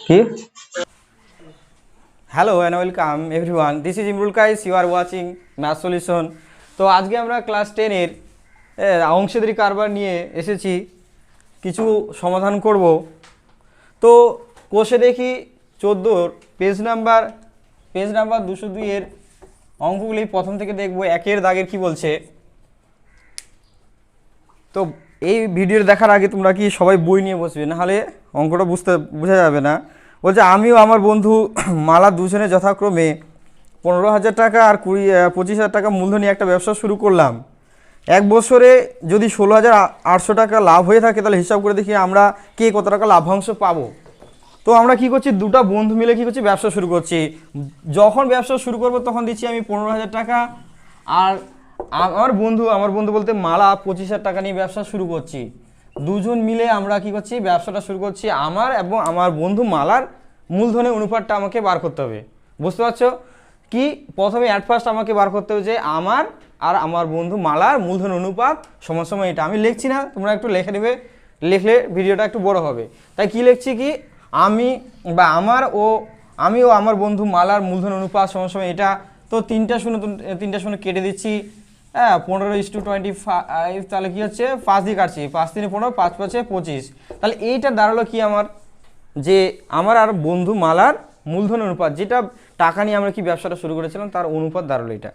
কি hello and welcome everyone, this is Imrul Kayes, you are watching math solution. তো আজকে আমরা ক্লাস 10-এর অংশীদারি কারবার নিয়ে এসেছি, কিছু সমাধান করব। তো কোষে দেখি 14 পেজ নাম্বার 202-এর অঙ্কগুলি প্রথম থেকে দেখব। একের দাগের কি বলছে। তো এই ভিডিও দেখার আগে তোমরা কি সবাই বই নিয়ে বসবে, নাহলে অঙ্কটা বোঝা যাবে না। বলছে আমিও আমার বন্ধু মালা দুজনে যথাক্রমে 15,000 টাকা আর 25,000 টাকা মূলধন নিয়ে একটা ব্যবসা শুরু করলাম। এক বছরে যদি 16,800 টাকা লাভ হয়ে থাকে, তাহলে হিসাব করে দেখি আমরা কে কত টাকা লাভ্যাংশ পাবো। তো আমরা কি করছি, দুটো বন্ধু মিলে কি করছি, ব্যবসা শুরু করছি। যখন ব্যবসা শুরু করব তখন দিচ্ছি আমি 15,000 টাকা, আর আমার বন্ধু বলতে মালা 25,000 টাকা নিয়ে ব্যবসা শুরু করছি। দুজন মিলে আমরা কি করছি, ব্যবসাটা শুরু করছি। আমার এবং আমার বন্ধু মালার মূলধনের অনুপাতটা আমাকে বার করতে হবে। বুঝতে পারছো কি? প্রথমে অ্যাট ফার্স্ট আমাকে বার করতে হবে যে আমার আর আমার বন্ধু মালার মূলধন অনুপাত সমান সমান এটা। আমি লিখছি না, তোমরা একটু লিখে নেবে, লিখলে ভিডিওটা একটু বড় হবে। তাই কি লিখছি কি, আমি ও আমার বন্ধু মালার মূলধন অনুপাত সমান সমান এটা। তো তিনটা শূন্য কেটে দিচ্ছি। 15:25, তাহলে কি হচ্ছে 5 দিয়ে কাটছি, 5 3 15, 5 5 25। তাহলে এইটা দাঁড়ালো কি আমার, যে আমার আর বন্ধু মালার মূলধন অনুপাত, যেটা টাকা নিয়ে আমরা কি ব্যবসাটা শুরু করেছিলাম তার অনুপাত দাঁড়ালো এটা।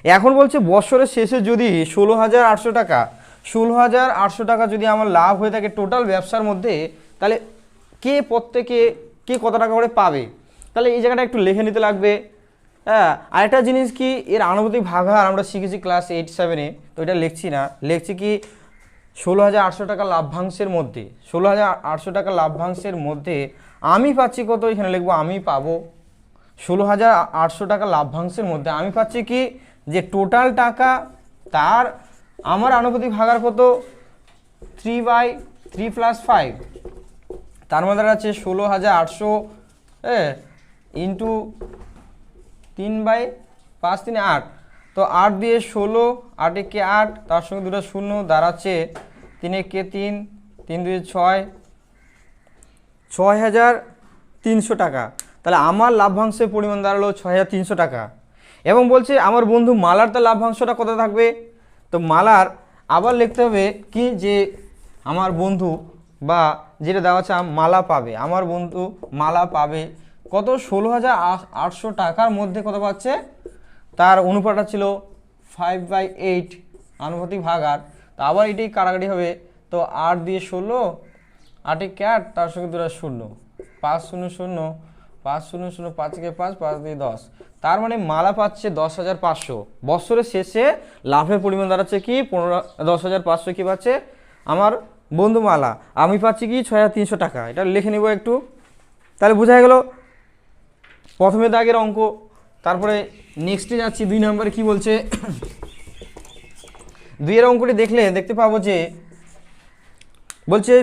এখন বলছে বছরের শেষে যদি 16,800 টাকা যদি আমার লাভ হয়ে থাকে টোটাল ব্যবসার মধ্যে, তাহলে প্রত্যেকে কত টাকা করে পাবে। তাহলে এই জায়গাটা একটু লিখে নিতে লাগবে। হ্যাঁ, আরেকটা জিনিস কি, এর আনুপাতিক ভাগাহার আমরা শিখেছি ক্লাস 8-7-এ। তো এটা লিখছি না, লিখছি কি 16,800 টাকা লাভ্যাংশের মধ্যে 16,800 টাকা লাভ্যাংশের মধ্যে আমি পাচ্ছি কত, এখানে লিখবো আমি পাবো 16,800 টাকা লাভ্যাংশের মধ্যে আমি পাচ্ছি কি, যে টোটাল টাকা তার আমার আনুপাতিক ভাগাহার কত, 3/3 + 5। তার মধ্যে আছে 16,800 ইন্টু 3/5 3 8। তো 8 দিয়ে 16, 8 একে 8, তার সঙ্গে দুটো শূন্য দাঁড়াচ্ছে 3 একে 3, 3 2 6, 6,300 টাকা। তাহলে আমার লাভ্যাংশের পরিমাণ দাঁড়ালো 6,300 টাকা। এবং বলছে আমার বন্ধু মালার তার লাভ্যাংশটা কত থাকবে। তো মালার আবার লিখতে হবে কি, যে আমার বন্ধু বা যেটা দেওয়া আছে মালা পাবে, আমার বন্ধু মালা পাবে কত, 16,800 টাকার মধ্যে কত পাচ্ছে, তার অনুপাতটা ছিল 5/8 আনুপাতিক ভাগাহার। তো আবার এটাই কাটাকাটি হবে। তো 8 দিয়ে 16, 8 একে 8, তার সঙ্গে দুটো শূন্য, 5 0 0, 5 0 0, 5 একে 5, 5 দিয়ে 10। তার মানে মালা পাচ্ছে 10,500। বছরের শেষে লাভের পরিমাণ দাঁড়াচ্ছে কি, 10,500 কি পাচ্ছে আমার বন্ধু মালা, আমি পাচ্ছি কি 6,300 টাকা। এটা লিখে নেব একটু, তাহলে বোঝা গেল প্রথমে দাগের অঙ্ক। তারপরে নেক্সটে যাচ্ছি 2 নম্বরে কি বলছে। 2-এর অঙ্কটি দেখতে পাবো যে বলছে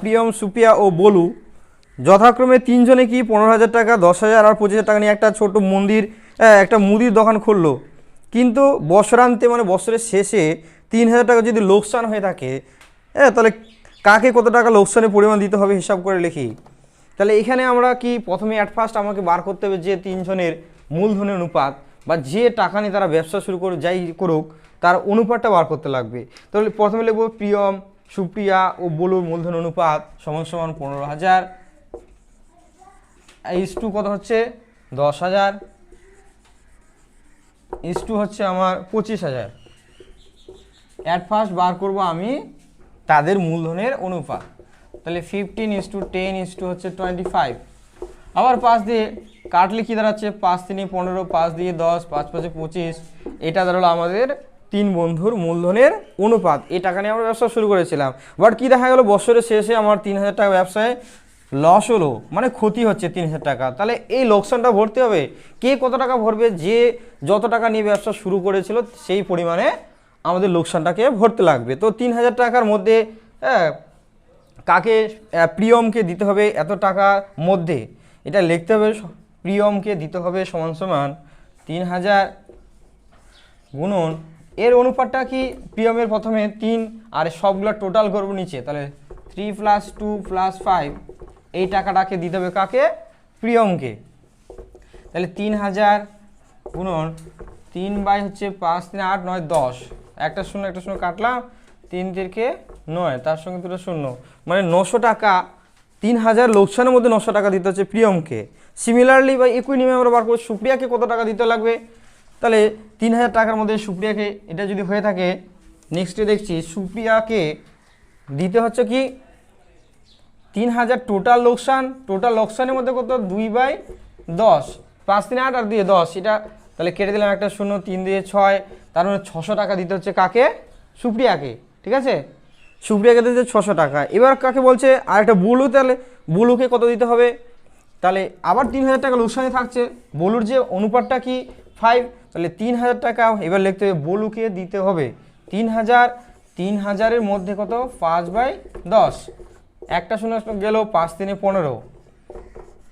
প্রিয়ম সুপিয়া ও বলু যথাক্রমে তিনজনে কি 15,000 টাকা, 10,000 আর 25,000 টাকা নিয়ে একটা ছোট একটা মুদির দোকান খুললো। কিন্তু বছরান্তে মানে বছরের শেষে 3,000 টাকা যদি লোকসান হয়ে থাকে, তাহলে কাকে কত টাকা লোকসানের পরিমাণ দিতে হবে হিসাব করে লিখি। তাহলে এখানে আমরা কি প্রথমে অ্যাট ফার্স্ট আমাকে বার করতে হবে যে তিনজনের মূলধনের অনুপাত, বা যে টাকা নিয়ে তারা ব্যবসা শুরু করে যাই করুক তার অনুপাতটা বার করতে লাগবে। তাহলে প্রথমে লিখবো প্রিয়ম সুপ্রিয়া ও বলুর মূলধন অনুপাত সমান সমান 15,000 ইস টু কত হচ্ছে 10,000 ইস টু হচ্ছে আমার 25,000। অ্যাট ফার্স্ট বার করব আমি তাদের মূলধনের অনুপাত। তাহলে 15:10 হচ্ছে 25। আবার 5 দিয়ে কাটলে কি দাঁড়াচ্ছে, 5 3 15, 5 দিয়ে 10, 5 5 25। এটা দাঁড়ালো আমাদের 3 বন্ধুর মূলধনের অনুপাত। এই টাকা নিয়ে আমরা ব্যবসা শুরু করেছিলাম। বাট কি দেখা গেল, বছরের শেষে আমার 3,000 টাকা ব্যবসায় লস হলো, মানে ক্ষতি হচ্ছে 3,000 টাকা। তাহলে এই লোকসানটা ভরতে হবে। কে কত টাকা ভরবে, যে যত টাকা নিয়ে ব্যবসা শুরু করেছিল সেই পরিমাণে আমাদের লোকসানটাকে ভরতে লাগবে। তো 3,000 টাকার মধ্যে কাকে, প্রিয়মকে দিতে হবে এত টাকার মধ্যে, এটা লিখতে হবে প্রিয়মকে দিতে হবে সমান সমান 3,000 গুণন এর অনুপাতটা কি, প্রিয়মের প্রথমে 3 আর সবগুলো টোটাল করবো নিচে। তাহলে 3 + 2 + 5 এই টাকাটাকে দিতে হবে কাকে? প্রিয়মকে। তাহলে 3000 গুণন 3 বাই হচ্ছে 5 3 8 9 10, একটা শূন্য কাটলাম, 3 তিরকে 9, তার সঙ্গে দুটো শূন্য, মানে 900 টাকা। 3000 লোকসানের মধ্যে 900 টাকা দিতে হচ্ছে প্রিয়মকে। সিমিলারলি বা একই নিয়মে আমরা বার করব সুপ্রিয়াকে কত টাকা দিতে লাগবে। তাহলে 3000 টাকার মধ্যে সুপ্রিয়াকে, এটা যদি হয়ে থাকে, নেক্সটে দেখছি সুপ্রিয়াকে দিতে হচ্ছে কি 3000 টোটাল লোকসানের মধ্যে কত 2/10, 5 3 8 আর 2 10, এটা তাহলে কেটে দিলাম একটা শূন্য, 3 দিয়ে 6, তার মানে 600 টাকা দিতে হচ্ছে কাকে? সুপ্রিয়াকে। ঠিক আছে, সুপ্রিয়াকে দিতে 600 টাকা। এবার কাকে বলছে? আর একটা বুলু, তাহলে বুলুকে কত দিতে হবে? তাহলে আবার 3000 টাকা লোকসানে থাকছে, বলুর যে অনুপাতটা কি 5, তাহলে 3000 টাকা এবার লিখতে হবে বলুকে দিতে হবে 3000 মধ্যে কত 5/10, একটা শূন্য গেল, 5 3 15,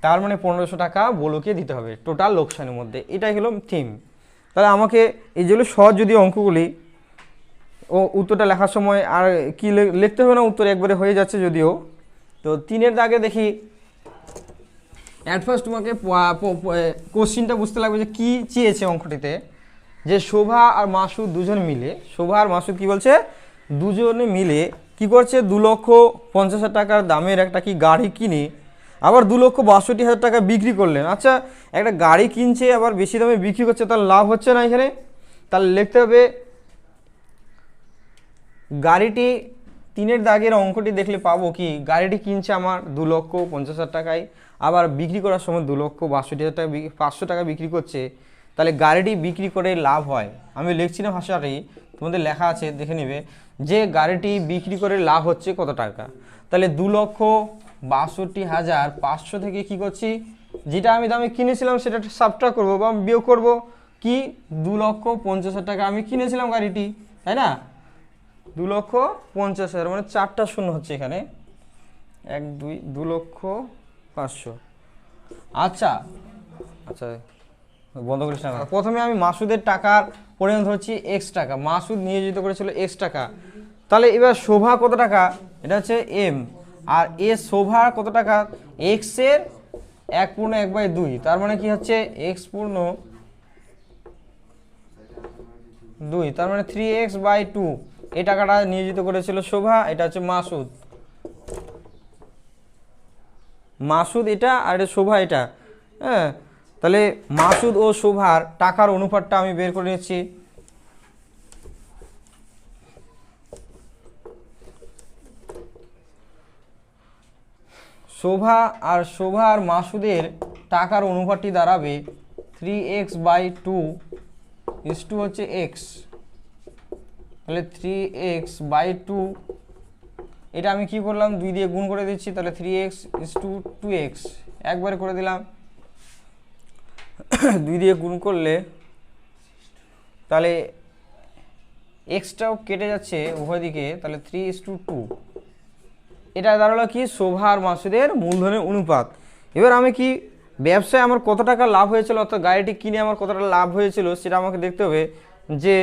তার মানে 1500 টাকা বলুকে দিতে হবে টোটাল লোকসানের মধ্যে। এটাই হলো থিম। তাহলে আমাকে এই যেগুলো সহজ যদি অঙ্কগুলি, ও উত্তরটা লেখার সময় আর কি লিখতে হবে না, উত্তর একবারে হয়ে যাচ্ছে যদিও। তো 3-এর দাগে দেখি, অ্যাট ফার্স্ট তোমাকে কোশ্চিনটা বুঝতে লাগবে যে কী চেয়েছে অঙ্কটিতে, যে শোভা আর মাসুদ দুজন মিলে, শোভা আর মাসুদ কি বলছে, দুজনে মিলে কি করছে 2,50,000 টাকার দামের একটা কি গাড়ি কিনে আবার 2,62,000 টাকা বিক্রি করলেন। আচ্ছা, একটা গাড়ি কিনছে আবার বেশি দামে বিক্রি করছে, তার লাভ হচ্ছে না এখানে? তাহলে লিখতে হবে গাড়িটি, 3-এর দাগের অঙ্কটি দেখলে পাবো কি, গাড়িটি কিনছে আমার 2,50,000 টাকায়, আবার বিক্রি করার সময় 2,62,000 টাকা 500 টাকা বিক্রি করছে। তাহলে গাড়িটি বিক্রি করে লাভ হয়, আমি লিখছি না ভাষাটি, তোমাদের লেখা আছে দেখে নেবে, যে গাড়িটি বিক্রি করে লাভ হচ্ছে কত টাকা। তাহলে 2,62,500 থেকে কি করছি, যেটা আমি দামে কিনেছিলাম সেটা সাবট্রাক্ট করবো বা বিয়োগ করবো, কি 2,50,000 টাকা আমি কিনেছিলাম গাড়িটি, তাই না? 2,50,000 মানে 4টা শূন্য হচ্ছে এখানে, 1 2 2,05,000। আচ্ছা আচ্ছা, বন্ধ করিস না। প্রথমে আমি মাসুদের টাকার পরিমাণ ধরছি x টাকা, মাসুদ নিয়োজিত করেছিল x টাকা। তাহলে এবার শোভা কত টাকা, এটা হচ্ছে m, আর এ শোভার কত টাকা, x এর 1/2, তার মানে কি হচ্ছে x/2, তার মানে 3x/2, এই টাকাটা নিয়োজিত করেছিল শোভা, এটা হচ্ছে মাসুদ এটা, আর এটা শোভা এটা। হ্যাঁ, তাহলে মাসুদ ও শোভার টাকার অনুপাতটা আমি বের করে নিচ্ছি। শোভা আর মাসুদের টাকার অনুপাতটি দাঁড়াবে 3x/2 হচ্ছে x, তাহলে 3x/2, এটা আমি কি করলাম 2 দিয়ে গুণ করে দিচ্ছি, তাহলে 3x 2x, একবারে করে দিলাম। 2 দিয়ে গুণ করলে তাহলে এক্সটাও কেটে যাচ্ছে উভয় দিকে, তাহলে 3:2, এটা দাঁড়ালো কি শোভা আর মাসুদের মূলধনের অনুপাত। এবার আমি কি ব্যবসায় আমার কত টাকা লাভ হয়েছিল, অর্থাৎ গাড়িটি কিনে আমার কত টাকা লাভ হয়েছিল সেটা আমাকে দেখতে হবে, যে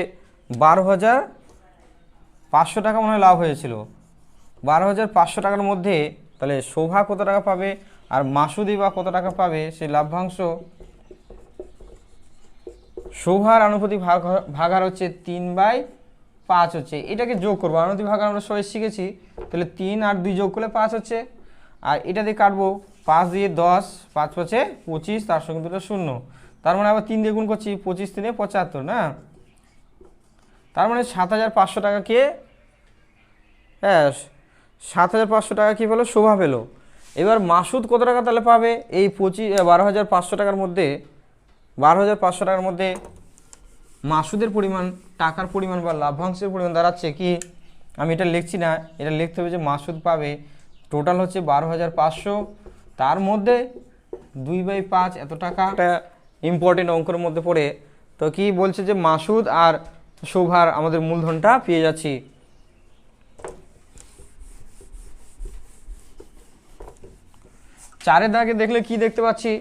12,500 টাকা মনে হয় লাভ হয়েছিল। 12,500 টাকার মধ্যে তাহলে শোভা কত টাকা পাবে আর মাসুদি বা কত টাকা পাবে, সেই লাভ্যাংশ শোভার আনুপাতিক ভাগার হচ্ছে 3/5 হচ্ছে, এটাকে যোগ করবো, আনুপাতিক ভাগার আমরা সবাই শিখেছি। তাহলে 3 আর 2 যোগ করলে 5 হচ্ছে, আর এটা দিয়ে কাটবো 5 দিয়ে 10, 5 5 25, তার সঙ্গে দুটো শূন্য, তার মানে আবার 3 দিয়ে গুণ করছি, 25 3 75 না, তার মানে 7,500 টাকাকে, হ্যাঁ 7,500 টাকা কি পেলো শোভা পেলো। এবার মাসুদ কত টাকা তাহলে পাবে, এই 12,500 টাকার মধ্যে, 12,500 টাকার মধ্যে মাসুদের পরিমাণ, টাকার পরিমাণ বা লাভ্যাংশের পরিমাণ দাঁড়াচ্ছে কি, আমি এটা লিখছি না, এটা লিখতে হবে যে মাসুদ পাবে টোটাল হচ্ছে 12,500, তার মধ্যে 2/5 এত টাকা। একটা ইম্পর্টেন্ট অঙ্কের মধ্যে পড়ে, তো কি বলছে যে মাসুদ আর শোভার আমাদের মূলধনটা পেয়ে যাচ্ছি। চারের দাগে দেখলে কি দেখতে পাচ্ছি,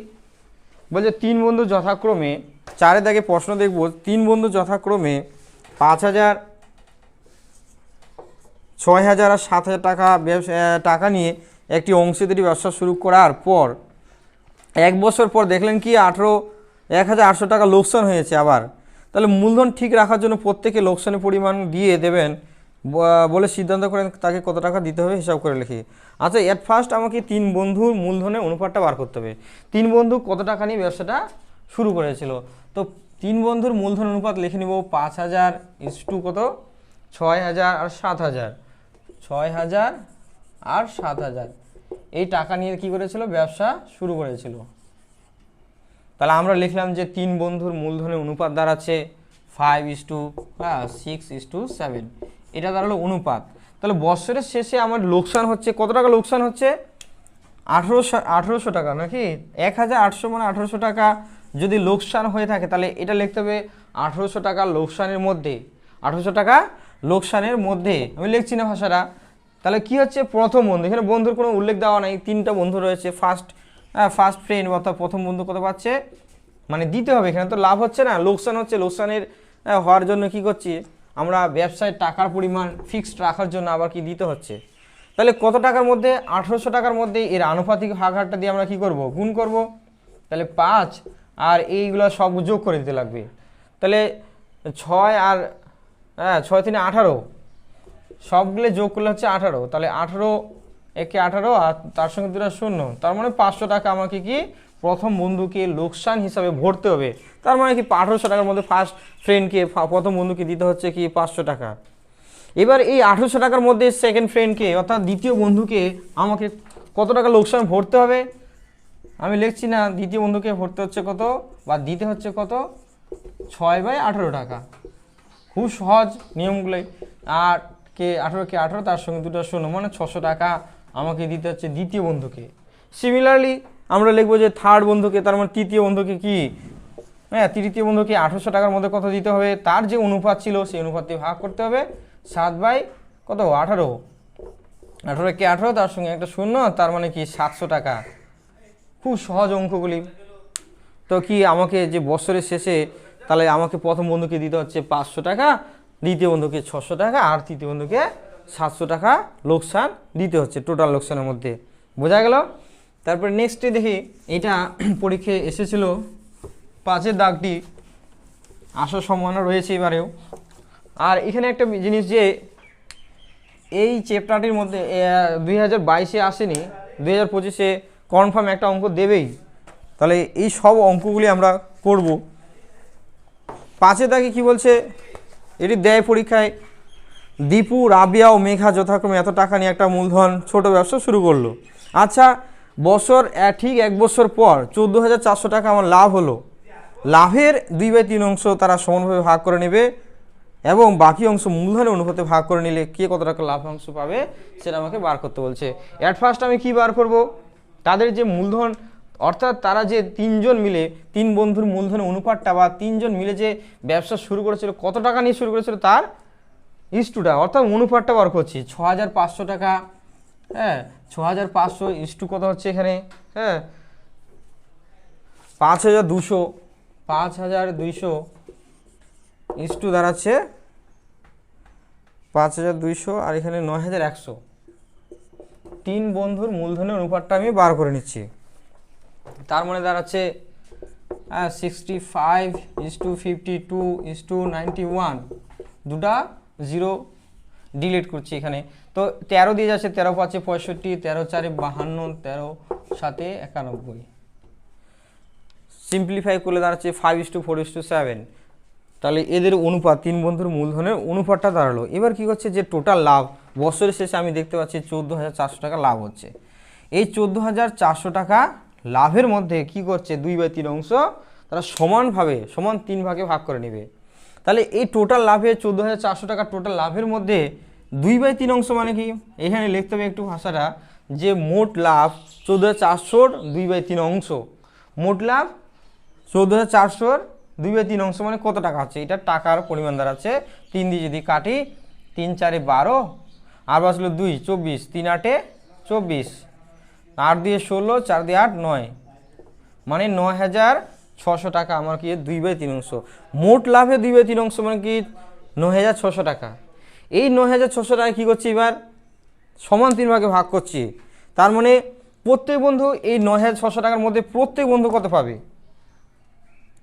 বলছে 3 বন্ধু যথাক্রমে, চারের দাগে প্রশ্ন দেখব, 3 বন্ধু যথাক্রমে 5,000, 6,000 আর 7,000 টাকা টাকা নিয়ে একটি অংশীদারি ব্যবসা শুরু করার পর 1 বছর পর দেখলেন কি 1,800 টাকা লোকসান হয়েছে আবার, তাহলে মূলধন ঠিক রাখার জন্য প্রত্যেকে লোকসানের পরিমাণ দিয়ে দেবেন বলে সিদ্ধান্ত করেন তাকে কত টাকা দিতে হবে হিসাব করে লিখি। আচ্ছা, এট ফার্স্ট আমাকে 3 বন্ধুর মূলধনের অনুপাতটা বার করতে হবে। 3 বন্ধু কত টাকা নিয়ে ব্যবসাটা শুরু করেছিল, তো 3 বন্ধুর মূলধন অনুপাত লিখে নিব 5,000 ইস্টু কত 6,000 আর 7,000, 6,000 আর 7,000 এই টাকা নিয়ে কি করেছিল ব্যবসা শুরু করেছিল। তাহলে আমরা লিখলাম যে 3 বন্ধুর মূলধনের অনুপাত দাঁড়াচ্ছে 5:6:7, এটা দাঁড়ালো অনুপাত। তাহলে বছরের শেষে আমার লোকসান হচ্ছে কত টাকা, লোকসান হচ্ছে 1,800 টাকা নাকি, 1,800 মানে 1,800 টাকা যদি লোকসান হয়ে থাকে তাহলে এটা লিখতে হবে 1,800 টাকা লোকসানের মধ্যে, 1,800 টাকা লোকসানের মধ্যে। আমি লিখছি না ভাষাটা। তাহলে কি হচ্ছে প্রথম বন্ধু, এখানে বন্ধুর কোনো উল্লেখ দেওয়া নাই, 3টা বন্ধু রয়েছে। ফার্স্ট ফ্রেন্ড অর্থাৎ প্রথম বন্ধু কত পাচ্ছে, মানে দিতে হবে, এখানে তো লাভ হচ্ছে না, লোকসান হচ্ছে। লোকসানের হওয়ার জন্য কি করছি আমরা, ব্যবসায় টাকার পরিমাণ ফিক্সড রাখার জন্য আবার কি দিতে হচ্ছে। তাহলে কত টাকার মধ্যে, 1,800 টাকার মধ্যে এর আনুপাতিক ভাগহারটা দিয়ে আমরা কি করব, গুণ করব। তাহলে 5 আর এইগুলো সব যোগ করে দিতে লাগবে। তাহলে 6 আর 6 3 18, সবগুলো যোগ করলে হচ্ছে 18। তাহলে 18 একে 18 আর তার সঙ্গে 2টা 0, তার মানে 500 টাকা আমাকে কি প্রথম বন্ধুকে লোকসান হিসাবে ভরতে হবে। তার মানে কি 1,800 টাকার মধ্যে ফার্স্ট ফ্রেন্ডকে প্রথম বন্ধুকে দিতে হচ্ছে কি 500 টাকা। এবার এই 1,800 টাকার মধ্যে সেকেন্ড ফ্রেন্ডকে অর্থাৎ দ্বিতীয় বন্ধুকে আমাকে কত টাকা লোকসান ভরতে হবে, আমি লিখছি না, দ্বিতীয় বন্ধুকে ভরতে হচ্ছে কত বা দিতে হচ্ছে কত 6/18 টাকা। খুব সহজ নিয়মগুলোই। 18 তার সঙ্গে 2টা 0 মানে 600 টাকা আমাকে দিতে হচ্ছে দ্বিতীয় বন্ধুকে। সিমিলারলি আমরা লিখবো যে থার্ড বন্ধুকে, তার মানে তৃতীয় বন্ধুকে কি, তৃতীয় বন্ধুকে 1,800 টাকার মধ্যে কত দিতে হবে, তার যে অনুপাত ছিল সেই অনুপাতে ভাগ করতে হবে 7/18, 18 18 তার সঙ্গে একটা 0, তার মানে কি 700 টাকা। খুব সহজ অঙ্কগুলি। তো কি আমাকে যে বছরের শেষে তাহলে আমাকে প্রথম বন্ধুকে দিতে হচ্ছে 500 টাকা, দ্বিতীয় বন্ধুকে 600 টাকা আর তৃতীয় বন্ধুকে 700 টাকা লোকসান দিতে হচ্ছে টোটাল লোকসানের মধ্যে। বোঝা গেল? তারপরে নেক্সটে দেখি, এটা পরীক্ষায় এসেছিল 5-এর দাগটি আসার সম্ভাবনা রয়েছে এবারেও। আর এখানে একটা জিনিস যে এই চ্যাপ্টারটির মধ্যে 2022-এ আসেনি, 2025-এ কনফার্ম একটা অঙ্ক দেবেই। তাহলে এই সব অঙ্কগুলি আমরা করব। 5-এ দাগে কি বলছে, এটি দেয় পরীক্ষায়, দীপু রাবিয়া ও মেঘা যথাক্রমে এত টাকা নিয়ে একটা মূলধন ছোট ব্যবসা শুরু করলো। আচ্ছা, ঠিক 1 বছর পর 14,400 টাকা আমার লাভ হলো। লাভের 2/3 অংশ তারা সমানভাবে ভাগ করে নেবে এবং বাকি অংশ মূলধনের অনুপাতে ভাগ করে নিলে কে কত টাকা লাভাংশ পাবে সেটা আমাকে বার করতে বলছে। অ্যাট ফার্স্ট আমি কি বার করব, তাদের যে মূলধন অর্থাৎ তারা যে 3 জন মিলে 3 বন্ধুর মূলধনের অনুপাতটা বা 3 জন মিলে যে ব্যবসা শুরু করেছিল কত টাকা নিয়ে শুরু করেছিল তার ইস্টুটা অর্থাৎ অনুপাতটা বার করছি। 6,500 টাকা, 6,500 ইস্টু কত হচ্ছে এখানে, 5,200 ইস্টু দাঁড়াচ্ছে 5,200 আর এখানে 9,100। 3 বন্ধুর মূলধনের অনুপাতটা আমি বার করে নিচ্ছি। তার মানে দাঁড়াচ্ছে 65:52:91, 2টা 0 ডিলিট করছি এখানে। তো 13 দিয়ে যাচ্ছে, 13 5 65, 13 4 52, 13 7 91। সিম্পলিফাই করলে দাঁড়াচ্ছে 5:4:7। তাহলে এদের অনুপাত 3 বন্ধুর মূলধনের অনুপাতটা দাঁড়ালো। এবার কি হচ্ছে যে টোটাল লাভ বছরের শেষে আমি দেখতে পাচ্ছি 14,400 টাকা লাভ হচ্ছে। এই 14,400 টাকা লাভের মধ্যে কি করছে 2/3 অংশ তারা সমানভাবে সমান 3 ভাগে ভাগ করে নেবে। তাহলে এই টোটাল লাভে 14,400 টাকা টোটাল লাভের মধ্যে 2/3 অংশ মানে কি, এখানে লিখতে হবে একটু ভাষাটা যে মোট লাভ 14,400-র 2/3 অংশ। মোট লাভ 14,400-র 2/3 অংশ মানে কত টাকা হচ্ছে, এটা টাকার পরিমাণ দাঁড়াচ্ছে 3 দিয়ে যদি কাটি 3 4 12 আর বাঁচলো 2 24, 3 8 24, 8 দিয়ে 16, 4 দিয়ে 8 9, মানে 9,600 টাকা আমার কি 2/3 অংশ। মোট লাভে 2/3 অংশ মানে কি 9,600 টাকা। এই 9,600 টাকা কী করছি এবার সমান 3 ভাগে ভাগ করছি। তার মানে প্রত্যেক বন্ধু এই 9,600 টাকার মধ্যে প্রত্যেক বন্ধু কত পাবে?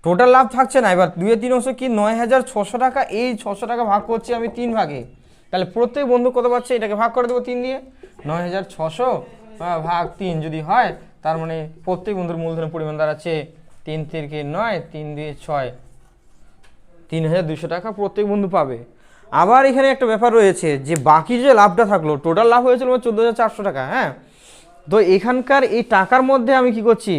টোটাল লাভ থাকছে না। এবার 2-3 অংশ কি 9,600 টাকা, এই 600 টাকা ভাগ করছি আমি 3 ভাগে, তাহলে প্রত্যেক বন্ধু কত পাচ্ছে? এটাকে ভাগ করে দেবো 3 দিয়ে, 9,600 ভাগ 3 যদি হয়, তার মানে প্রত্যেক বন্ধুর মূলধনের পরিমাণ দাঁড়াচ্ছে 3 থেকে 9, 3 দিয়ে 6, 3,200 টাকা প্রত্যেক বন্ধু পাবে। আবার এখানে একটা ব্যাপার রয়েছে যে বাকি যে লাভটা থাকলো, টোটাল লাভ হয়েছিল 14,400 টাকা, হ্যাঁ, তো এখানকার এই টাকার মধ্যে আমি কি করছি,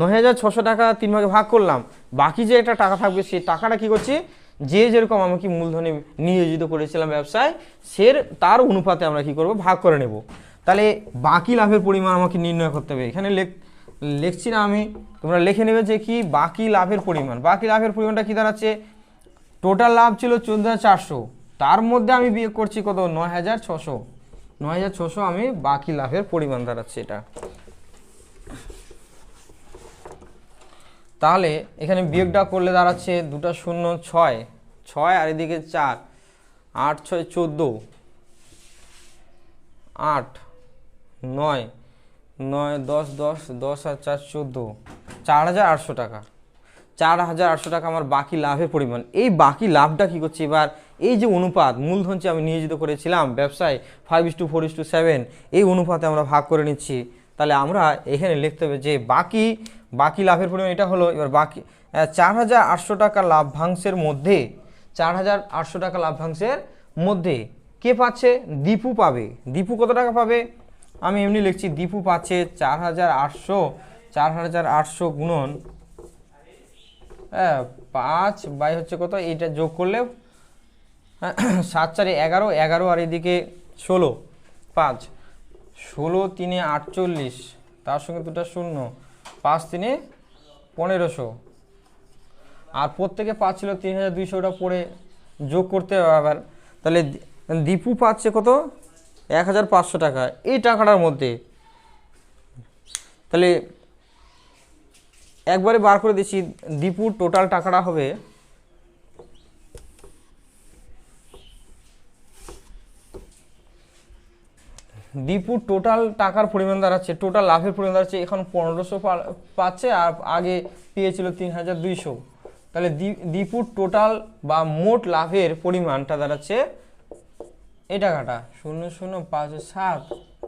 9,600 টাকা 3 ভাগে ভাগ করলাম, বাকি যে একটা টাকা থাকবে সেই টাকাটা কি করছি, যে যেরকম আমাকে মূলধনে নিয়োজিত করেছিলাম ব্যবসায়, তার অনুপাতে আমরা কি করব, ভাগ করে নেব। তাহলে বাকি লাভের পরিমাণ আমাকে নির্ণয় করতে হবে। এখানে লিখছি না আমি, তোমরা লিখে নেবে যে কি বাকি লাভের পরিমাণ। বাকি লাভের পরিমাণটা কি দাঁড়াচ্ছে, টোটাল লাভ ছিল 14,400, তার মধ্যে আমি বিয়োগ করছি কত, 9,600, 9,600 আমি বাকি লাভের পরিমাণ দাঁড়াচ্ছে এটা। তাহলে এখানে বিয়োগটা করলে দাঁড়াচ্ছে 2টা 0, 6, 6 আর এদিকে 4, 8 6 14, 8 9 9 10 10 10 আর 4 14, 4,800 টাকা। 4,800 টাকা আমার বাকি লাভের পরিমাণ। এই বাকি লাভটা কি করছে, এবার এই যে অনুপাত মূলধন যে আমি নিয়োজিত করেছিলাম ব্যবসায় 5:4:7, এই অনুপাতে আমরা ভাগ করে নিচ্ছি। তাহলে আমরা এখানে লিখতে হবে যে বাকি লাভের পরিমাণ এটা হলো। এবার বাকি 4,800 টাকা লাভ্যাংশের মধ্যে, 4,800 টাকা লাভ্যাংশের মধ্যে কে পাচ্ছে, দীপু পাবে। দীপু কত টাকা পাবে, আমি এমনি লিখছি, দীপু পাচ্ছে 4,800, 4,800 গুণন 5 বাই হচ্ছে কত, এইটা যোগ করলে 7 4 11, 11 আর এদিকে 16, 5 16 3 48, তার সঙ্গে 2টা 0, 5 3 1500, আর প্রত্যেকে পাচ্ছিল 3,200, ওটা পড়ে যোগ করতে হবে আবার। তাহলে দীপু পাচ্ছে কত, 1,500 টাকা এই টাকাটার মধ্যে। তাহলে একবারে বার করে দিচ্ছি, দীপুর টোটাল টাকাটা হবে দীপুর টোটাল টাকার পরিমাণ দাঁড়াচ্ছে, টোটাল লাভের পরিমাণ দাঁড়াচ্ছে এখন 1,500 পাচ্ছে, আর আগে পেয়েছিল 3,200। তাহলে দীপুর টোটাল বা মোট লাভের পরিমাণটা দাঁড়াচ্ছে এই টাকাটা 0,057,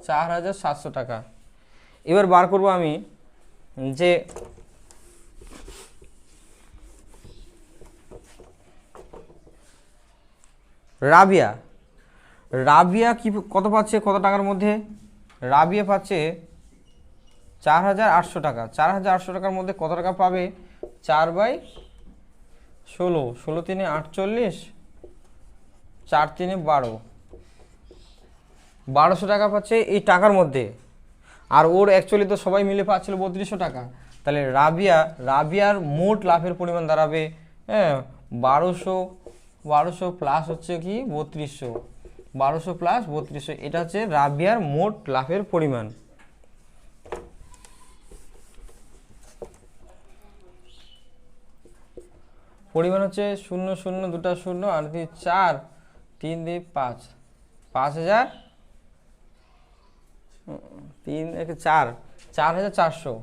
4,700 টাকা। এবার বার করব আমি যে রাবিয়া কি কত পাচ্ছে, কত টাকার মধ্যে, রাবিয়া পাচ্ছে 4,800 টাকা। 4,800 টাকার মধ্যে কত টাকা পাবে, 4/16, 16 3 48, 4 3 12, 1,200 টাকা পাচ্ছে এই টাকার মধ্যে। আর ওর অ্যাকচুয়ালি তো সবাই মিলে পাচ্ছিল 3,200 টাকা। তাহলে রাবিয়ার মোট লাভের পরিমাণ দাঁড়াবে 1,200 প্লাস হচ্ছে কি 3,200, 1,200 প্লাস 3,200, এটা হচ্ছে রাবিয়ার মোট লাভের পরিমাণ। পরিমাণ হচ্ছে 0 0 2টা 0 আর 4 3 দিয়ে 5, 5,000 3 4, 4,400,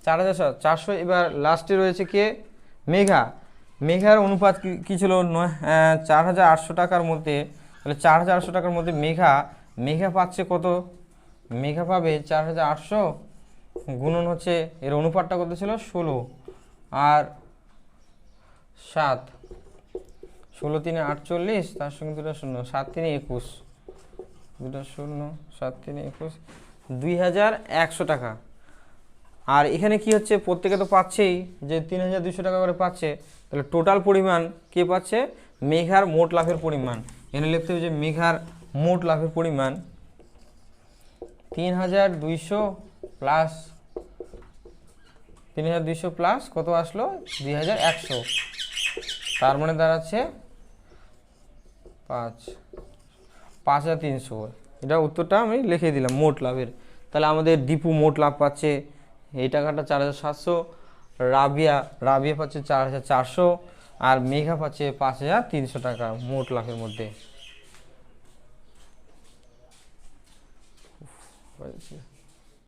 4,400। এবার লাস্টে রয়েছে কে, মেঘার অনুপাত কি ছিল, 4,800 টাকার মধ্যে। তাহলে 4,800 টাকার মধ্যে মেঘা পাচ্ছে কত, মেঘা পাবে 4,800 গুণন হচ্ছে এর অনুপাতটা কত ছিল 16 আর 7, 16 3 48, তার সঙ্গে 2টা 0, 7 3 21, 2টা 0, 7 3 21, 2,100 টাকা। আর এখানে কি হচ্ছে, প্রত্যেকে তো পাচ্ছেই যে 3,200 টাকা করে পাচ্ছে। তাহলে টোটাল পরিমাণ কে পাচ্ছে, মেঘার মোট লাভের পরিমাণ। এখানে লিখতে হবে যে মেঘার মোট লাভের পরিমাণ 3,200 প্লাস 3,200 প্লাস কত আসলো, 2,100, তার মানে দাঁড়াচ্ছে 5,300। এটা উত্তরটা আমি লিখে দিলাম মোট লাভের। তাহলে আমাদের দীপু মোট লাভ পাচ্ছে এই টাকাটা 4,700, রাবিয়া পাচ্ছে 4,400, আর মেঘা পাচ্ছে 5,300 টাকা মোট লাভের মধ্যে। বলছি